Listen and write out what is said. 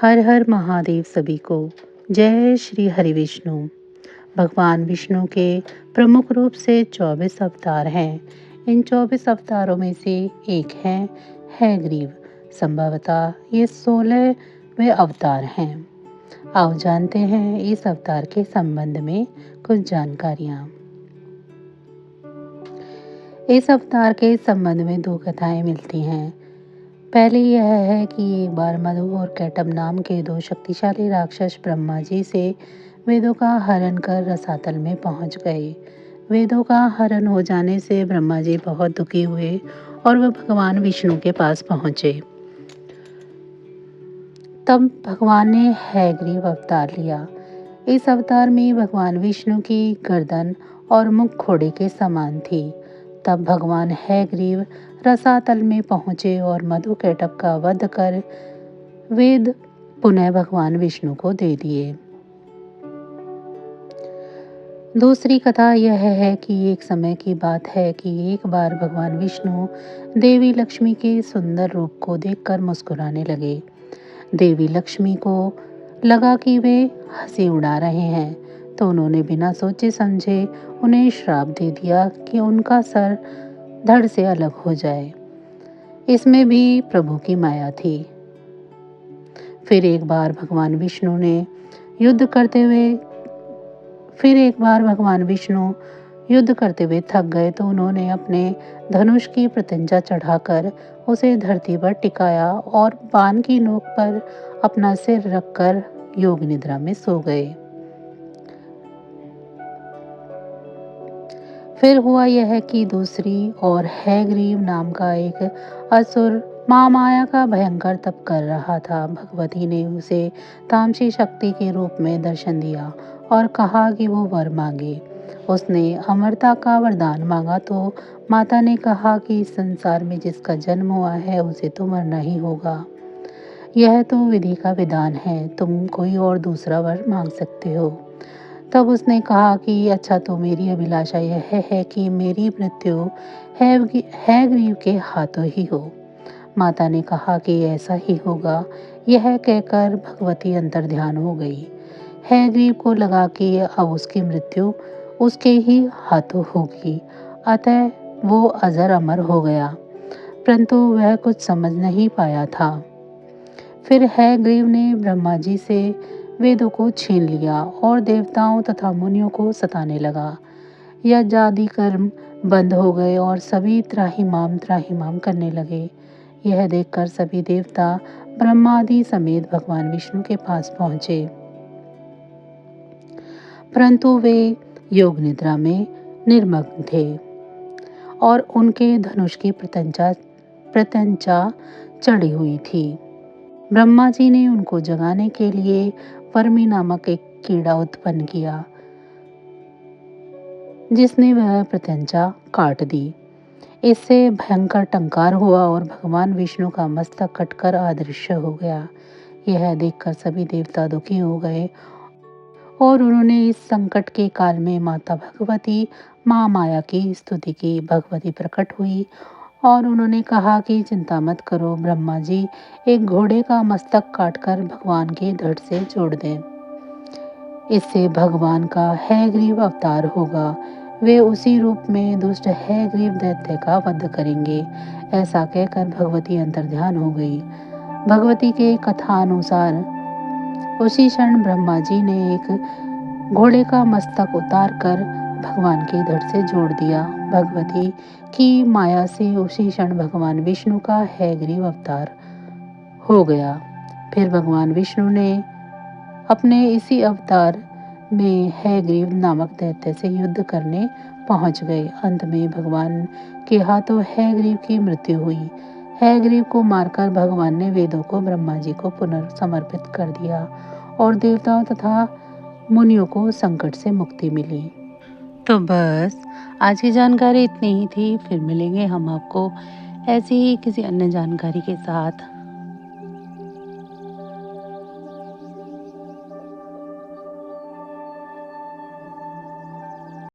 हर हर महादेव सभी को। जय श्री हरि विष्णु। भगवान विष्णु के प्रमुख रूप से 24 अवतार हैं। इन 24 अवतारों में से एक है हयग्रीव। संभवतः ये 16वें अवतार हैं। आओ जानते हैं इस अवतार के संबंध में कुछ जानकारियाँ। इस अवतार के संबंध में दो कथाएं मिलती हैं। पहली यह है कि एक बार मधु और कैटभ नाम के दो शक्तिशाली राक्षस ब्रह्मा जी से वेदों का हरण कर रसातल में पहुंच गए। वेदों का हरण हो जाने से ब्रह्मा जी बहुत दुखी हुए और वह भगवान विष्णु के पास पहुंचे। तब भगवान ने हयग्रीव अवतार लिया। इस अवतार में भगवान विष्णु की गर्दन और मुख घोड़े के समान थी। तब भगवान हयग्रीव रसातल में पहुंचे और मधु कैटभ का वध कर वेद पुनः भगवान विष्णु को दे दिए। दूसरी कथा यह है कि एक समय की बात है कि एक बार भगवान विष्णु देवी लक्ष्मी के सुंदर रूप को देखकर मुस्कुराने लगे। देवी लक्ष्मी को लगा कि वे हंसी उड़ा रहे हैं, तो उन्होंने बिना सोचे समझे उन्हें श्राप दे दिया कि उनका सर धड़ से अलग हो जाए। इसमें भी प्रभु की माया थी। फिर एक बार भगवान विष्णु युद्ध करते हुए थक गए, तो उन्होंने अपने धनुष की प्रत्यंचा चढ़ाकर उसे धरती पर टिकाया और बाण की नोक पर अपना सिर रखकर योग निद्रा में सो गए। फिर हुआ यह कि दूसरी ओर हयग्रीव नाम का एक असुर महामाया का भयंकर तप कर रहा था। भगवती ने उसे तामसी शक्ति के रूप में दर्शन दिया और कहा कि वो वर मांगे। उसने अमरता का वरदान मांगा तो माता ने कहा कि इस संसार में जिसका जन्म हुआ है उसे तो मरना ही होगा। यह तो विधि का विधान है, तुम कोई और दूसरा वर मांग सकते हो। तब उसने कहा कि अच्छा, तो मेरी अभिलाषा यह है कि मेरी मृत्यु हयग्रीव के हाथों ही हो। माता ने कहा कि ऐसा ही होगा। यह कहकर भगवती अंतर ध्यान हो गई। हयग्रीव को लगा कि अब उसकी मृत्यु उसके ही हाथों होगी, अतः वो अजर अमर हो गया, परंतु वह कुछ समझ नहीं पाया था। फिर हयग्रीव ने ब्रह्मा जी से वेदों को छीन लिया और देवताओं तथा मुनियों को सताने लगा। यज्ञ आदि कर्म बंद हो गए और सभी त्राहिमाम करने लगे। यह देखकर सभी देवता ब्रह्मा आदि समेत भगवान विष्णु के पास पहुंचे, परंतु वे योग निद्रा में निर्मग्न थे और उनके धनुष की प्रत्यंचा चढ़ी हुई थी। ब्रह्मा जी ने उनको जगाने के लिए वर्मी नामक एक कीड़ा उत्पन्न किया, जिसने वह प्रत्यंचा काट दी। इससे भयंकर टंकार हुआ और भगवान विष्णु का मस्तक कटकर अदृश्य हो गया। यह देखकर सभी देवता दुखी हो गए और उन्होंने इस संकट के काल में माता भगवती महामाया की स्तुति की। भगवती प्रकट हुई और उन्होंने कहा कि चिंता मत करो, ब्रह्मा जी एक घोड़े का मस्तक काटकर भगवान के धड़ से जोड़ दें। इससे भगवान का हयग्रीव अवतार होगा। वे उसी रूप में दुष्ट हयग्रीव दैत्य का वध करेंगे। ऐसा कहकर भगवती अंतर्ध्यान हो गई। भगवती के कथानुसार उसी क्षण ब्रह्मा जी ने एक घोड़े का मस्तक उतार कर भगवान के धड़ से जोड़ दिया। भगवती की माया से उसी क्षण भगवान विष्णु का हयग्रीव अवतार हो गया। फिर भगवान विष्णु ने अपने इसी अवतार में हयग्रीव नामक दैत्य से युद्ध करने पहुंच गए। अंत में भगवान के हाथों हयग्रीव की मृत्यु हुई। हयग्रीव को मारकर भगवान ने वेदों को ब्रह्मा जी को पुनर्समर्पित कर दिया और देवताओं तथा मुनियों को संकट से मुक्ति मिली। तो बस आज की जानकारी इतनी ही थी। फिर मिलेंगे हम आपको ऐसी ही किसी अन्य जानकारी के साथ।